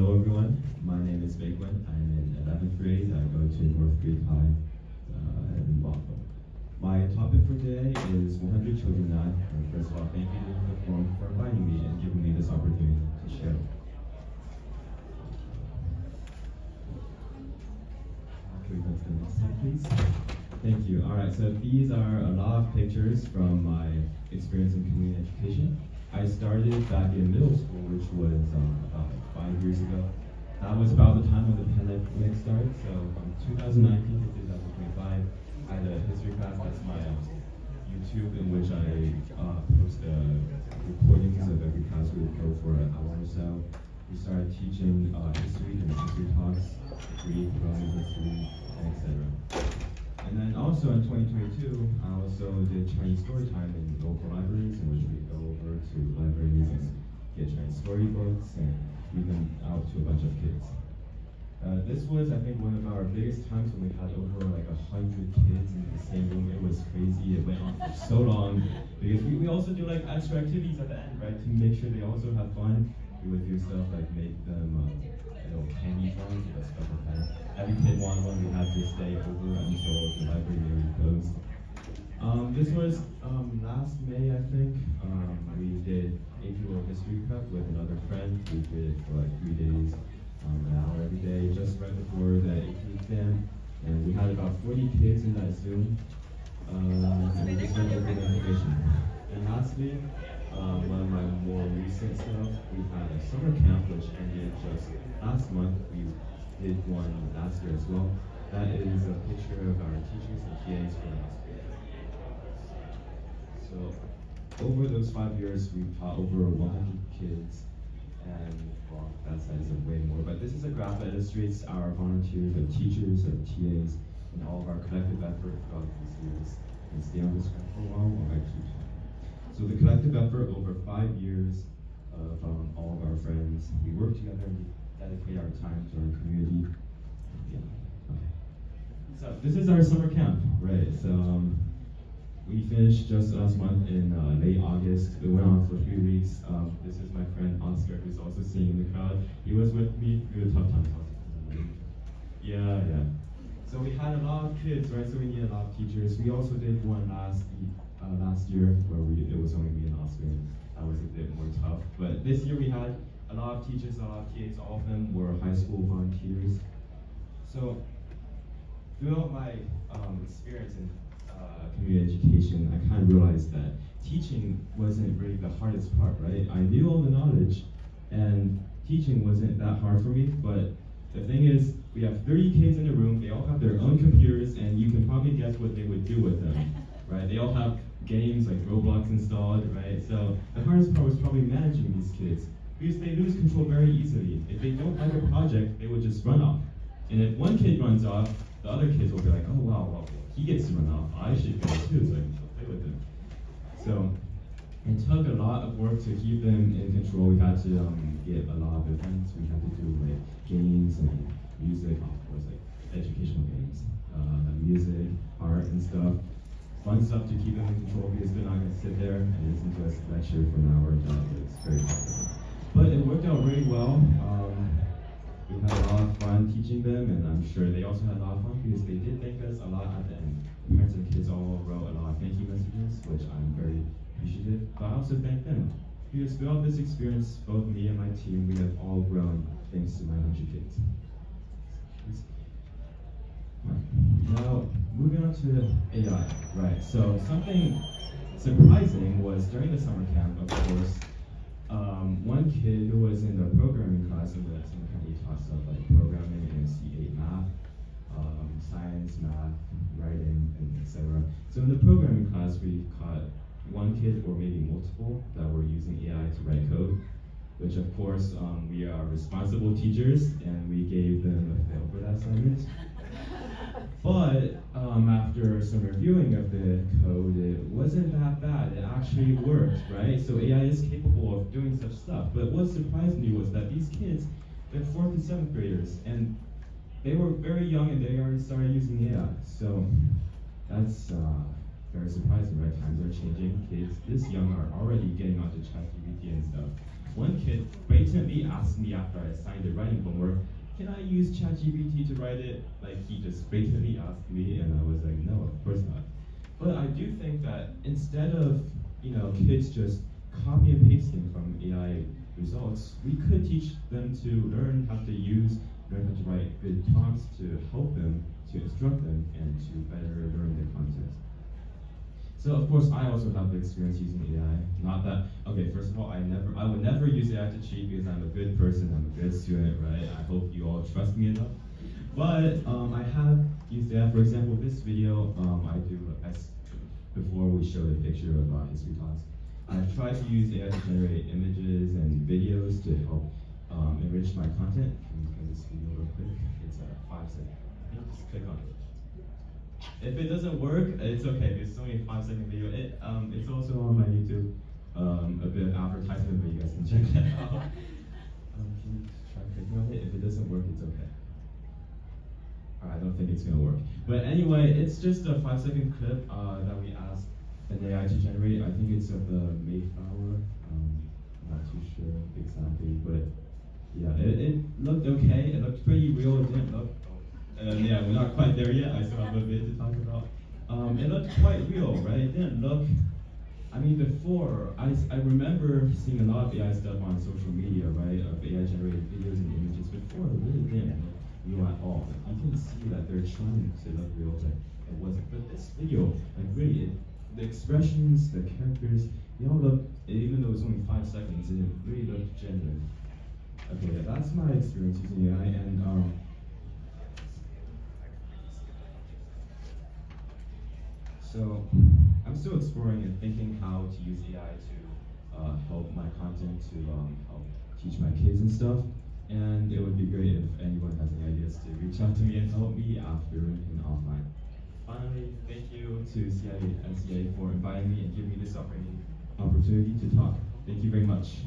Hello everyone, my name is Beikun. I'm in 11th grade. I go to North Creek High in Bothell. My topic for today is 100 Children Not. First of all, thank you to the forum for inviting me and giving me this opportunity to share. Can we go to the next slide, please? Thank you. All right, so these are a lot of pictures from my experience in community education. I started back in middle school, which was about 5 years ago. That was about the time when the pandemic started. So from 2019 to 2025, I had a history class. That's my YouTube, in which I post recordings of every class we would go for an hour or so. We started teaching history and history talks, Greek, Roman history, etc. And then also in 2022, I also did Chinese story time in local libraries, in which we go over to libraries and get Chinese storybooks and read them out to a bunch of kids. This was, I think, one of our biggest times when we had over like 100 kids in the same room. It was crazy. It went on for so long because we also do like extra activities at the end, right, to make sure they also have fun. We would do stuff like make them candy farms with a special pen. Every kid wanted one. We had to stay over until the library nearly closed. This was last May, I think. We did AP World History Prep with another friend. We did it for like 3 days, an hour every day, just right before the AP exam. And we had about 40 kids in that Zoom. And we just went over the information. And lastly, one of my more recent stuff, we had a summer camp which ended just last month. We did one last year as well. That is a picture of our teachers and TAs for last year. So over those 5 years, we've taught over 100 kids, and well, that says way more. But this is a graph that illustrates our volunteers, our teachers, our TAs, and all of our collective effort throughout these years. And stay on this graph for a while while I keep talking. So the collective effort over 5 years of all of our friends, we work together and we dedicate our time to our community. Yeah. Okay. So this is our summer camp, right? So we finished just last month in late August. It went on for 3 weeks. This is my friend Oscar, who's also sitting in the crowd. He was with me through a tough time. Yeah. So we had a lot of kids, right? So we needed a lot of teachers. We also did one last year where it was only me and Oscar. That was a bit more tough. But this year we had a lot of teachers, a lot of TAs. All of them were high school volunteers. So throughout my experience in community education, I kind of realized that teaching wasn't really the hardest part, right? I knew all the knowledge, and teaching wasn't that hard for me, but the thing is, we have 30 kids in the room, they all have their own computers, and you can probably guess what they would do with them, right? They all have games like Roblox installed, right? So the hardest part was probably managing these kids, because they lose control very easily. If they don't like a project, they would just run off. And if one kid runs off, the other kids will be like, oh wow, well, he gets to run off, I should go too, so I can play with him. So it took a lot of work to keep them in control. We had to get a lot of events. We had to do like games and music, of course, like educational games, music, art and stuff. Fun stuff to keep them in control because they're not going to sit there and listen to us lecture for an hour. That was very hard. But it worked out really well. We had a lot of fun teaching them, and I'm sure they also had a lot of fun because they did thank us a lot at the end. Parents and kids all wrote a lot of thank you messages, which I'm very appreciative. But I also thank them because throughout this experience, both me and my team, we have all grown thanks to my 100 kids. Now, moving on to AI, right? So something surprising was during the summer camp, of course, one kid who was in the programming class in the summer camp, we taught stuff like programming and C8 math, science, math, writing, and etc. So in the programming class, we caught one kid or maybe multiple that were using AI to write code, which of course we are responsible teachers and we gave them a fail for that assignment. But after some reviewing of the code, it wasn't that bad. It actually worked, right? So AI is capable of doing such stuff. But what surprised me was that these kids, they're 4th and 7th graders, and they were very young and they already started using AI. So that's very surprising, right? Times are changing. Kids this young are already getting onto ChatGPT and stuff. one kid blatantly asked me after I signed the writing homework, can I use ChatGPT to write it? Like he just blatantly asked me, and I was like, no, of course not. But I do think that instead of kids just copy and pasting from AI results, we could teach them to learn how to write good prompts to help them, to instruct them, and to better learn the content. So of course, I also have the experience using AI. Not that, okay, first of all, I would never use AI to cheat because I'm a good person, I'm a good student, right? I hope you all trust me enough. But I have used AI. For example, this video, before we show the picture of history class, I've tried to use AI to generate images and videos to help enrich my content. Can you look at this video real quick? It's 5 seconds. Just click on it. If it doesn't work, it's okay. It's only a 5-second video. It's also on my YouTube. A bit of advertisement, but you guys can check that out. Can you try clicking on it? If it doesn't work, it's okay. I don't think it's gonna work. But anyway, it's just a 5-second clip that we asked an AI to generate. I think it's of the Mayflower. I'm not too sure exactly, but yeah, it looked okay. It looked pretty real. It didn't look. Yeah, we're not quite there yet. I still have a bit to talk about. It looked quite real, right? It didn't look. I mean, before I remember seeing a lot of AI stuff on social media, right? Of AI generated videos and images. Before, it really didn't look real at all. Like, you can see that they're trying to look real, but it wasn't. But this video, like really, the expressions, the characters, they all look. Even though it was only 5 seconds, it really looked genuine. Okay, yeah, that's my experience using AI, and so I'm still exploring and thinking how to use AI to help my content, to help teach my kids and stuff. And it would be great if anyone has any ideas to reach out to me and help me after and offline. Finally, thank you to CIE-SEA for inviting me and giving me this opportunity to talk. Thank you very much.